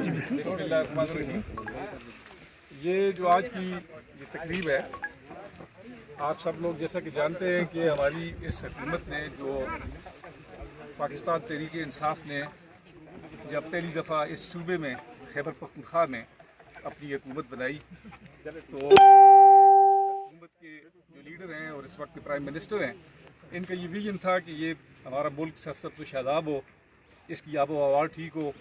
बिस्मिल्लाहिर्रहमानिर्रहीम। ये जो आज की ये तकरीब है, आप सब लोग जैसा कि जानते हैं कि हमारी इस हुकूमत ने जो पाकिस्तान तहरीक इंसाफ ने जब पहली दफ़ा इस सूबे में खैबर पख्तूनख्वा में अपनी हुकूमत बनाई, तो इस हुकूमत के जो लीडर हैं और इस वक्त के प्राइम मिनिस्टर हैं, इनका ये विजन था कि ये हमारा मुल्क सरसब्ज़ व शादाब हो, इसकी आबो हवा ठीक हो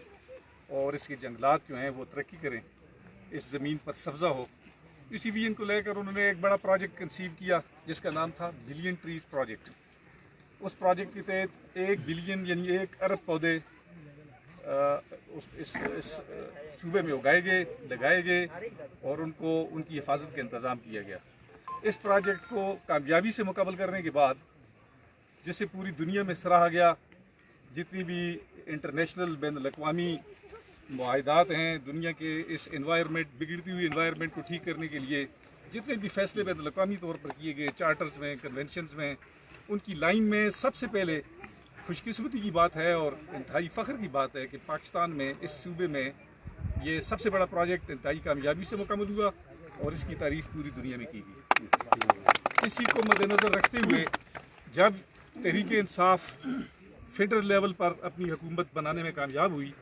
और इसके जंगलात जो हैं वो तरक्की करें, इस ज़मीन पर सब्ज़ा हो। इसी विजन को लेकर उन्होंने एक बड़ा प्रोजेक्ट कंसीव किया जिसका नाम था बिलियन ट्रीज़ प्रोजेक्ट। उस प्रोजेक्ट के तहत 1 बिलियन यानी 1 अरब पौधे इस सूबे में उगाए गए, लगाए गए और उनकी हिफाजत का इंतज़ाम किया गया। इस प्रोजेक्ट को कामयाबी से मुकम्मल करने के बाद, जिसे पूरी दुनिया में सराहा गया, जितनी भी इंटरनेशनल बैनुल-अक़वामी मुआहिदात हैं दुनिया के इस एनवायरनमेंट, बिगड़ती हुई एनवायरनमेंट को ठीक करने के लिए जितने भी फैसले बैनुल-अक़वामी तौर पर किए गए, चार्टर्स में, कन्वेंशंस में, उनकी लाइन में सबसे पहले खुशकिस्मती की बात है और इंतहाई फ़ख्र की बात है कि पाकिस्तान में इस सूबे में ये सबसे बड़ा प्रोजेक्ट इंतहाई कामयाबी से मुकम्मल हुआ और इसकी तारीफ़ पूरी दुनिया में की गई। इसी को मद्देनज़र रखते हुए जब तहरीक इंसाफ फेडरल लेवल पर अपनी हुकूमत बनाने में कामयाब हुई,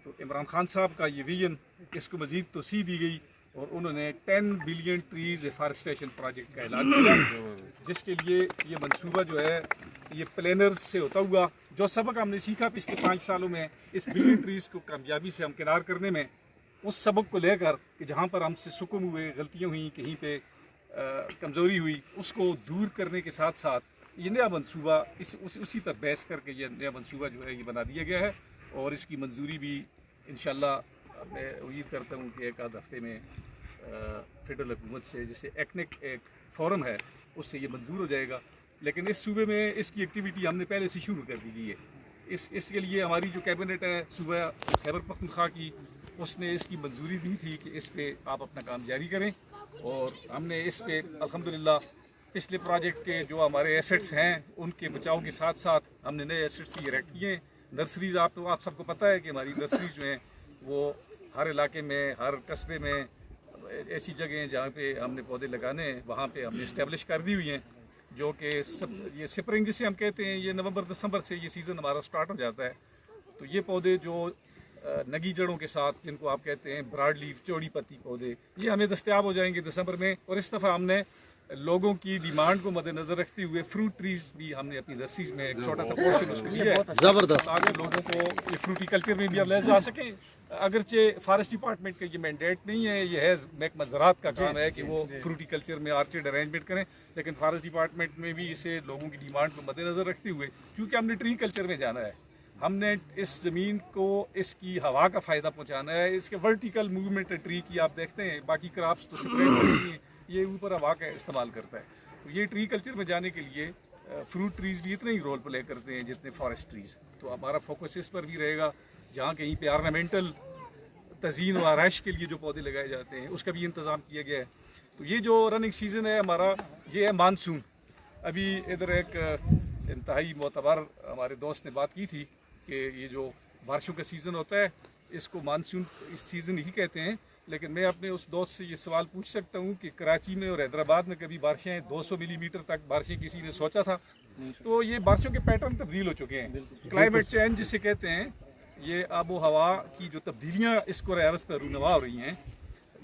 तो इमरान खान साहब का ये विजन, इसको मज़ीद तोसी दी गई और उन्होंने 10 बिलियन ट्रीज़ एफॉरेस्टेशन प्रोजेक्ट का ऐलान किया, जिसके लिए ये मंसूबा जो है ये प्लानर्स से होता हुआ, जो सबक हमने सीखा पिछले 5 सालों में इस बिलियन ट्रीज़ को कामयाबी से हमकिनार करने में, उस सबक को लेकर कि जहाँ पर हमसे सुकून हुए, गलतियाँ हुई, कहीं पे कमज़ोरी हुई, उसको दूर करने के साथ साथ ये नया मंसूबा उसी पर बेस करके ये नया मंसूबा जो है ये बना दिया गया है और इसकी मंजूरी भी इंशाल्लाह मैं उम्मीद करता हूँ कि एक आध हफ्ते में फेडरल हुकूमत से, जैसे एक्निक एक फोरम है, उससे ये मंजूर हो जाएगा। लेकिन इस सूबे में इसकी एक्टिविटी हमने पहले से शुरू कर दी गई है। इसके लिए हमारी जो कैबिनेट है सूबा खैबर पख्तूनख्वा की, उसने इसकी मंजूरी दी थी कि इस पर आप अपना काम जारी करें और हमने इस पर अल्हम्दुलिल्लाह पिछले प्रोजेक्ट के जो हमारे एसेट्स हैं उनके बचाव के साथ साथ हमने नए एसेट्स भी इरेक्ट किए हैं। नर्सरीज़ आप सबको पता है कि हमारी नर्सरीज़ जो हैं वो हर इलाके में, हर कस्बे में ऐसी जगह हैं जहाँ पे हमने पौधे लगाने हैं, वहाँ पे हमने इस्टेब्लिश कर दी हुई हैं, जो कि ये स्प्रिंग जिसे हम कहते हैं, ये नवंबर दिसंबर से ये सीज़न हमारा स्टार्ट हो जाता है। तो ये पौधे जो नगी जड़ों के साथ, जिनको आप कहते हैं ब्रॉड लीफ, चौड़ी पत्ती पौधे, ये हमें दस्तयाब हो जाएंगे दिसंबर में। और इस दफ़ा हमने लोगों की डिमांड को मद्देनजर रखते हुए फ्रूट ट्रीज भी हमने अपनी नर्सरीज में एक छोटा सा पोर्शन उसको लिया है, जबरदस्त, ताकि लोगों को ये फ्रूटी कल्चर में भी अब ले जा सके। अगरचे फॉरेस्ट डिपार्टमेंट का ये मैंडेट नहीं है, ये है महकमा ज़राअत का काम है कि वो फ्रूटी कल्चर में आर्चर्ड अरेंजमेंट करें, लेकिन फॉरेस्ट डिपार्टमेंट में भी इसे लोगों की डिमांड को मद्देनजर रखते हुए, क्योंकि हमने ट्री कल्चर में जाना है, हमने इस ज़मीन को इसकी हवा का फ़ायदा पहुँचाना है। इसके वर्टिकल मूवमेंट ट्री की आप देखते हैं, बाकी क्रॉप्स तो सेपरेट होती हैं, ये ऊपर हवा का इस्तेमाल करता है। तो ये ट्री कल्चर में जाने के लिए फ्रूट ट्रीज़ भी इतना ही रोल प्ले करते हैं जितने फॉरेस्ट ट्रीज़। तो हमारा फोकस इस पर भी रहेगा, जहाँ कहीं पे ऑर्नामेंटल तज़ीन व आराइश के लिए जो पौधे लगाए जाते हैं उसका भी इंतज़ाम किया गया है। तो ये जो रनिंग सीज़न है हमारा, ये है मानसून। अभी इधर एक इंतहाई मोतबर हमारे दोस्त ने बात की थी कि ये जो बारिशों का सीज़न होता है इसको मानसून सीज़न ही कहते हैं, लेकिन मैं अपने उस दोस्त से ये सवाल पूछ सकता हूँ कि कराची में और हैदराबाद में कभी बारिशें 200 मिलीमीटर तक बारिशें किसी ने सोचा था? तो ये बारिशों के पैटर्न तब्दील हो चुके हैं। क्लाइमेट चेंज जिसे कहते हैं, ये आबो हवा की जो तब्दीलियाँ इसको अर्ज़ पर रूनवा हो रही हैं,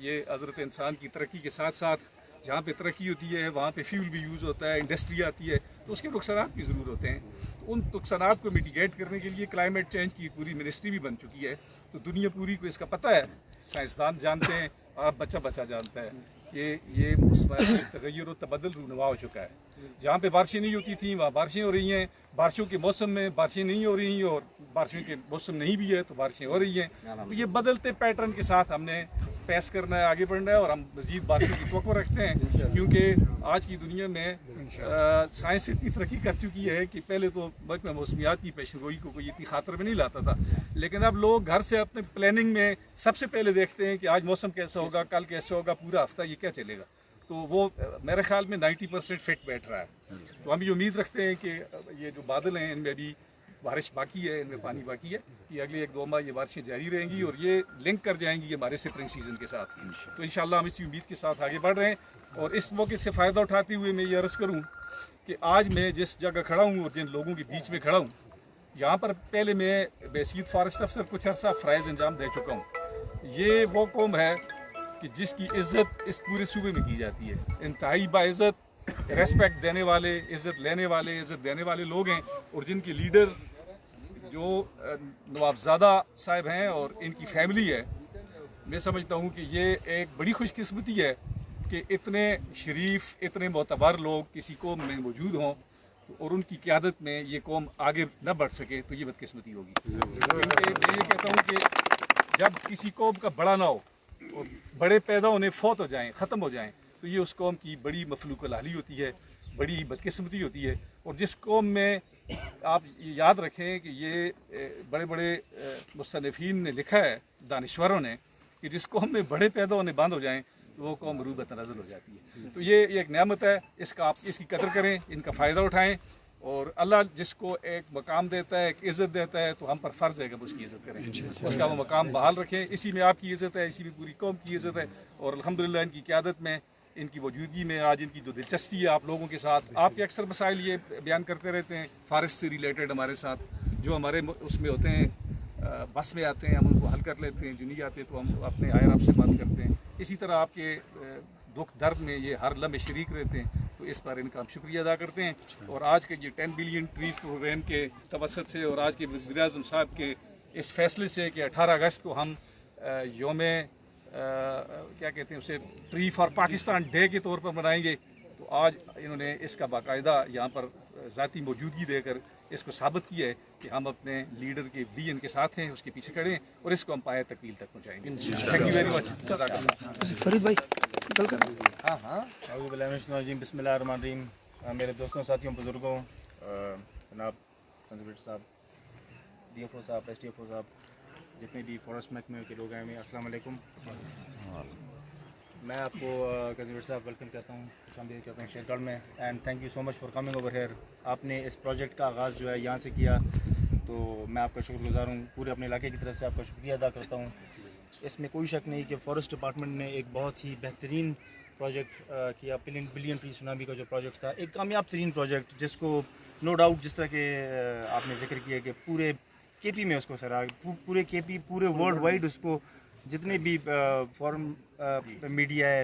ये हज़रत इंसान की तरक्की के साथ साथ जहाँ पे तरक्की होती है वहाँ पे फ्यूल भी यूज़ होता है, इंडस्ट्री आती है, तो उसके नुकसानात भी ज़रूर होते हैं। तो उन नुकसानात को मिटिगेट करने के लिए क्लाइमेट चेंज की पूरी मिनिस्ट्री भी बन चुकी है। तो दुनिया पूरी को इसका पता है, साइंसदान जानते हैं और बच्चा जानता है कि ये तगय्युर तबद्दुल रूनवा हो चुका है। जहाँ पे बारिशें नहीं होती थी वहाँ बारिशें हो रही हैं, बारिशों के मौसम में बारिशें नहीं हो रही और बारिशों के मौसम नहीं भी है तो बारिशें हो रही हैं। तो ये बदलते पैटर्न के साथ हमने पेश करना है, आगे बढ़ना है और हम मज़ीद बारिशों की तवक्को रखते हैं, क्योंकि आज की दुनिया में साइंस इतनी तरक्की कर चुकी है कि पहले तो महकमा मौसमियात की पेशगोई को कोई इतनी खातर में नहीं लाता था, लेकिन अब लोग घर से अपने प्लानिंग में सबसे पहले देखते हैं कि आज मौसम कैसा होगा, कल कैसा होगा, पूरा हफ्ता ये क्या चलेगा। तो वो मेरे ख्याल में 90% फिट बैठ रहा है। तो हम ये उम्मीद रखते हैं कि ये जो बादल हैं इनमें भी بارش باقی ہے، ان میں پانی باقی ہے، یہ اگلے 1-2 ماہ یہ بارشیں جاری رہیں گی اور یہ لنک کر جائیں گی ہمارے سپرنگ سیزن کے ساتھ. تو انشاءاللہ ہم اسی امید کے ساتھ آگے بڑھ رہے ہیں. اور اس موقع سے فائدہ اٹھاتے ہوئے میں یہ عرض کروں کہ آج میں جس جگہ کھڑا ہوں اور جن لوگوں کے بیچ میں کھڑا ہوں، یہاں پر پہلے میں بحیثیت فارسٹ افسر کچھ عرصہ فرائض انجام دے چکا ہوں. یہ وہ قوم ہے کہ جس کی عزت اس پورے صوبے میں کی جاتی ہے. انتہائی باعزت، ریسپیکٹ دینے والے، عزت لینے والے، عزت دینے والے لوگ ہیں، اور جن کے لیڈر جو نوابزادہ صاحب ہیں اور ان کی فیملی ہے. میں سمجھتا ہوں کہ یہ ایک بڑی خوش قسمتی ہے کہ اتنے شریف، اتنے معتبر لوگ کسی قوم میں موجود ہوں اور ان کی قیادت میں یہ قوم آگے نہ بڑھ سکے تو یہ بدقسمتی ہوگی. کیونکہ میں یہ کہتا ہوں کہ جب کسی قوم کا بڑا نہ ہو اور بڑے پیدا ہونے فوت ہو جائیں، ختم ہو جائیں، تو یہ اس قوم کی بڑی مفلوق الحالی ہوتی ہے، بڑی بدقسمتی ہوتی ہے. اور جس قوم میں آپ یاد رکھیں کہ یہ بڑے بڑے مصنفین نے لکھا ہے، دانشوروں نے، کہ جس قوم میں بڑے پیدا ہونے بند ہو جائیں تو وہ قوم مروبہ تنزل ہو جاتی ہے. تو یہ ایک نعمت ہے، آپ اس کی قدر کریں، ان کا فائدہ اٹھائیں. اور اللہ جس کو ایک مقام دیتا ہے، ایک عزت دیتا ہے، تو ہم پر فرض ہے کہ اس کی عزت کریں، اس کا وہ مقام بحال رکھیں. اسی میں آپ کی عزت ہے، اسی میں پوری قوم کی عزت ہے. اور الحمدللہ ان کی قیادت میں، ان کی موجودگی میں آج ان کی جو دلچسپی ہے آپ لوگوں کے ساتھ، آپ کے اکثر مسائل یہ بیان کرتے رہتے ہیں فارسٹ سے ریلیٹڈ ہمارے ساتھ، جو ہمارے اس میں ہوتے ہیں بس میں آتے ہیں، ہم ان کو حل کر لیتے ہیں، جو نہیں آتے تو ہم اپنے آئر آپ سے بات کرتے ہیں. اسی طرح آپ کے دکھ درد میں یہ ہر لمحے شریک رہتے ہیں، تو اس پر ان کا ہم شکریہ ادا کرتے ہیں. اور آج کے یہ 10 بلین ٹریز پروگرام کے توسط سے اور آج کے وزیر اعظم صاحب کے اس فیصلے سے کہ 18 اگست کو ہم یوم کیا کہتے ہیں اسے ٹری فار پاکستان ڈے کے طور پر منائیں گے، تو آج انہوں نے اس کا باقاعدہ یہاں پر ذاتی موجودگی دے کر اس کو ثابت کیا ہے کہ ہم اپنے لیڈر کے ویژن کے ساتھ ہیں، اس کے پیچھے کھڑے ہیں اور اس کو ہم پایہ تکمیل تک پہنچائیں گے. Thank you very much. Farid بھائی اعوذ باللہ من الشیطان الرجیم، بسم اللہ الرحمن الرحیم. میرے دوستوں، ساتھیوں، بزرگوں، جناب کنزرویٹر صاحب، ڈی ایف او صاحب، ایس ڈی ایف او صاحب، جتنے بھی فارسٹ محکمے کے لوگ ہیں، السلام علیکم. میں آپ کو کنزرویٹر صاحب ویلکم کہتا ہوں، خوش آمدید کہتا ہوں شیرگڑھ میں. And thank you so much for coming over here. آپ نے اس پروجیکٹ کا آغاز جو ہے یہاں سے کیا، تو میں آپ کا شکر گزار ہوں. پورے اپنے علاقے کی طرف سے آپ کا شکریہ ادا کرتا ہوں. اس میں کوئی شک نہیں کہ فارسٹ ڈپارٹمنٹ نے ایک بہت ہی بہترین پروجیکٹ کیا. بلین ٹری سونامی کا جو پروجیکٹ تھا، ایک کامیاب ترین پروجیکٹ، جس کو نو ڈاؤٹ جس طرح کہ آپ نے ذکر کیا کہ پورے کے پی میں اس کو سراغ، پورے کے پی، پورے ورلڈ وائڈ اس کو جتنے بھی فارن میڈیا ہے،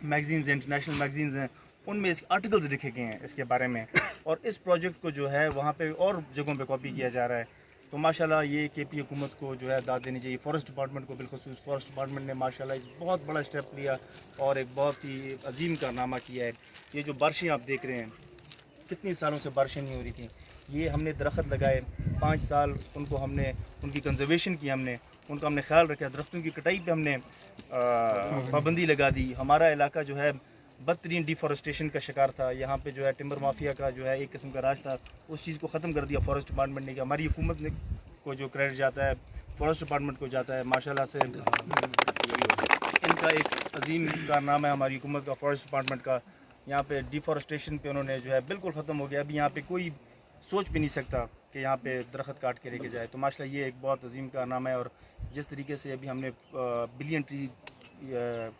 میگزینز، انٹرنیشنل میگزینز ہیں، ان میں اس آرٹیکلز لکھے گئے ہیں اس کے بارے میں. اور اس پروجیکٹ کو جو ہے وہاں پہ اور جگہوں پہ کاپی کیا جا رہا ہے. تو ماشاءاللہ یہ کے پی حکومت کو جو ہے داد دینی چاہیے. فارسٹ ڈپارٹمنٹ کو بالخصوص، فارسٹ ڈپارٹمنٹ نے ماشاءاللہ ایک بہت بڑا اسٹیپ لیا اور ایک بہت ہی عظیم کارنامہ کیا ہے. یہ جو بارشیں آپ دیکھ رہے ہیں، کتنی سالوں سے بارشیں نہیں ہو رہی تھیں. یہ ہم نے درخت لگائے 5 سال، ان کو ہم نے ان کی کنزرویشن کی، ہم نے ان کا ہم نے خیال رکھا. درختوں کی کٹائی پہ ہم نے پابندی لگا دی. ہمارا علاقہ جو ہے بدترین ڈیفارسٹیشن کا شکار تھا. یہاں پہ جو ہے ٹمبر مافیا کا جو ہے ایک قسم کا راج تھا. اس چیز کو ختم کر دیا فارسٹ ڈپارٹمنٹ نے. کہ ہماری حکومت نے کو جو کریڈٹ جاتا ہے فارسٹ ڈپارٹمنٹ کو جاتا ہے. ماشاءاللہ سے ان کا ایک عظیم کارنامہ ہے ہماری حکومت کا، فارسٹ ڈپارٹمنٹ کا. یہاں پہ ڈیفارسٹیشن پہ انہوں نے جو ہے بالکل ختم ہو گیا. ابھی یہاں پہ کوئی سوچ بھی نہیں سکتا کہ یہاں پہ درخت کاٹ کے لے کے جائے. تو ماشاءاللہ یہ ایک بہت عظیم کارنامہ ہے. اور جس طریقے سے ابھی ہم نے بلین ٹری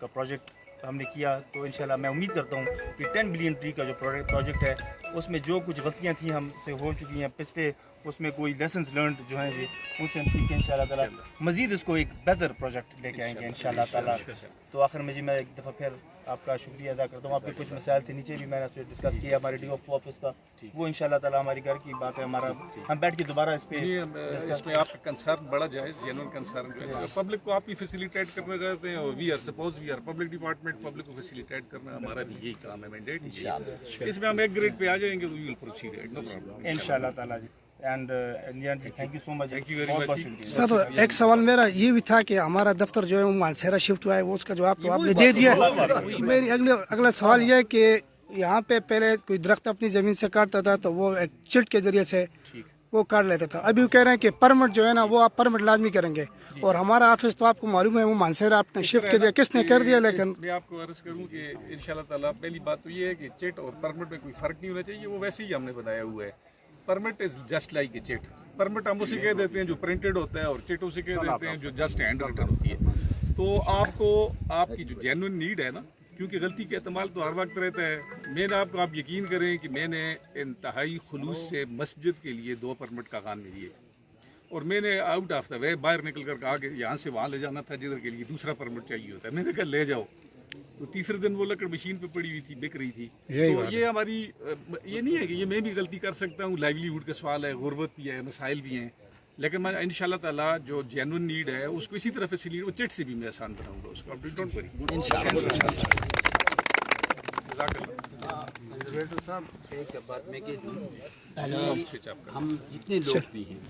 کا پروجیکٹ ہم نے کیا، تو انشاءاللہ میں امید کرتا ہوں کہ 10 بلین ٹری کا جو پروجیکٹ ہے، اس میں جو کچھ غلطیاں تھیں ہم سے ہو چکی ہیں پچھلے، اس میں کوئی لیسنز لرنڈ جو ہیں جی، ان سے ہم سیکھ کے انشاءاللہ تعالیٰ مزید اس کو ایک بہتر پروجیکٹ لے کے آئیں گے انشاءاللہ تعالیٰ. تو آخر میں جی میں ایک دفعہ پھر آپ کا شکریہ ادا کرتا ہوں. آپ کے کچھ مسائل تھے نیچے بھی میں نے آپ سے ڈسکس کیا ہمارے ڈی ایف او آفس کا، وہ انشاءاللہ تعالیٰ ہماری گھر کی بات ہے. ہمارا ہم بیٹھ کے دوبارہ اس پہ اس میں آپ کا کنسرن بڑا جائز، جینوئن کنسرن ہے. پبلک کو آپ ہی فیسیلیٹیٹ کرنا چاہتے ہیں، اور we are public department, public کو فیسیلیٹیٹ کرنا ہمارا بھی یہی کام ہے، مینڈیٹ. اس میں ہم ایک گریڈ پہ آ جائیں گے تو وی ول پروسیڈ، نو پرابلم انشاءاللہ تعالیٰ جی. اینڈ تھینک یو سو مچ. سر ایک سوال میرا یہ بھی تھا کہ ہمارا دفتر جو ہے وہ مانسہرہ شفٹ ہوا ہے، وہ اس کا جواب تو آپ نے دے دیا. میری اگلا سوال یہ ہے کہ یہاں پہ پہلے کوئی درخت اپنی زمین سے کاٹتا تھا تو وہ ایک چٹ کے ذریعے سے وہ کاٹ لیتا تھا. ابھی وہ کہہ رہے ہیں کہ پرمٹ جو ہے نا وہ آپ پرمٹ لازمی کریں گے. اور ہمارا آفس تو آپ کو معلوم ہے وہ مانسہرہ آپ نے شفٹ کر دیا، کس نے کر دیا. لیکن میں آپ کو عرض کروں کہ انشاءاللہ تعالیٰ پہلی بات تو یہ ہے کہ چٹ اور پرمٹ میں کوئی فرق نہیں ہونا چاہیے، وہ ویسے ہی ہم نے بنایا ہوا ہے. Permit is just like a chit. Permit हम उसे कह देते हैं जो प्रिंटेड होता है और चिट उसे कह देते हैं जो जस्ट हैंड रिटन होती है। तो आपको आपकी जो जेन्युइन नीड है ना, क्योंकि गलती का एहतमाल तो हर वक्त रहता है। मैंने आपको, आप यकीन करें कि मैंने इंतहाई खुलूस से मस्जिद के लिए 2 परमिट कागान में दिए और मैंने आउट ऑफ द वे बाहर निकल कर कहा कि यहाँ से वहाँ ले जाना था जिधर के लिए दूसरा परमिट चाहिए होता है। मैंने कहा ले जाओ, तो तीसरे दिन वो लकड़ मशीन पे पड़ी हुई थी, बिक रही थी। तो ये हमारी ये नहीं है कि ये मैं भी गलती कर सकता हूँ, लाइवलीहुड का सवाल है, गुर्बत भी है, मसाइल भी हैं, लेकिन मैं इंशाल्लाह ताला जो जेन्युइन नीड है उसको इसी तरह फैसिलिटी, वो चिट से भी मैं आसान बनाऊंगा उसको, आप डोंट वरी। कंजर्वेटर साहब एक बात मैं कह दूं, हम जितने लोग भी हैं